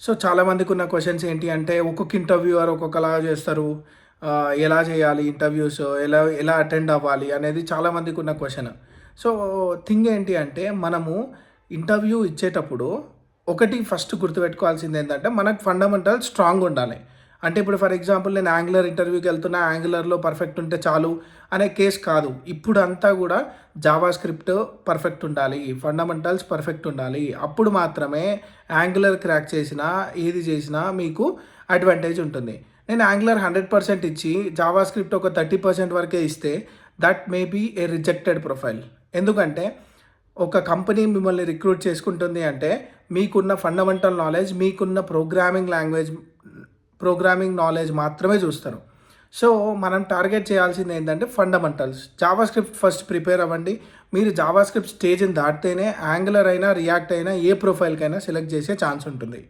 So, చాలామందికి ఉన్న questions ఏంటి అంటే, ఒక్కొక్క ఇంటర్వ్యూవర్ ఒక్కొక్కలాగా చేస్తారు. ఎలా చేయాలి ఇంటర్వ్యూస్? ఎలా ఎలా అటెండ్ అవ్వాలి? అనేది చాలామందికి ఉన్న క్వెషన్. సో, థింగ్ ఏంటి అంటే, మనము ఇంటర్వ్యూ ఇచ్చేటప్పుడు ఒకటి ఫస్ట్ గుర్తుపెట్టుకోవాల్సింది ఏంటంటే, మనకు ఫండమెంటల్ స్ట్రాంగ్ ఉండాలి. అంటే ఇప్పుడు ఫర్ ఎగ్జాంపుల్ నేను యాంగులర్ ఇంటర్వ్యూకి వెళ్తున్నా, యాంగులర్‌లో పర్ఫెక్ట్ ఉంటే చాలు అనే కేస్ కాదు. ఇప్పుడంతా కూడా జావా స్క్రిప్ట్ పర్ఫెక్ట్ ఉండాలి. ఫండమెంటల్స్ పర్ఫెక్ట్ ఉండాలి. అప్పుడు మాత్రమే యాంగులర్ క్రాక్ చేసినా, ఏది చేసినా మీకు అడ్వాంటేజ్ ఉంటుంది. నేను యాంగులర్ 100% ఇచ్చి, జావా స్క్రిప్ట్ ఒక 30% వరకే ఇస్తే that may be a rejected profile. ఎందుకంటే ఒక కంపెనీ మిమ్మల్ని రిక్రూట్ చేసుకుంటుంది అంటే మీకున్న ఫండమెంటల్ నాలెడ్జ్, మీకున్న ప్రోగ్రామింగ్ నాలెడ్జ్ మాత్రమే చూస్తారు. సో, మనం టార్గెట్ చేయాల్సింది ఏంటంటే fundamentals. JavaScript first prepare అవ్వండి. మీరు జావా స్క్రిప్ట్ స్టేజ్‌ని దాటితేనే యాంగులర్ అయినా, రియాక్ట్ అయినా ఏ ప్రొఫైల్‌కైనా సెలెక్ట్ చేసే ఛాన్స్ ఉంటుంది.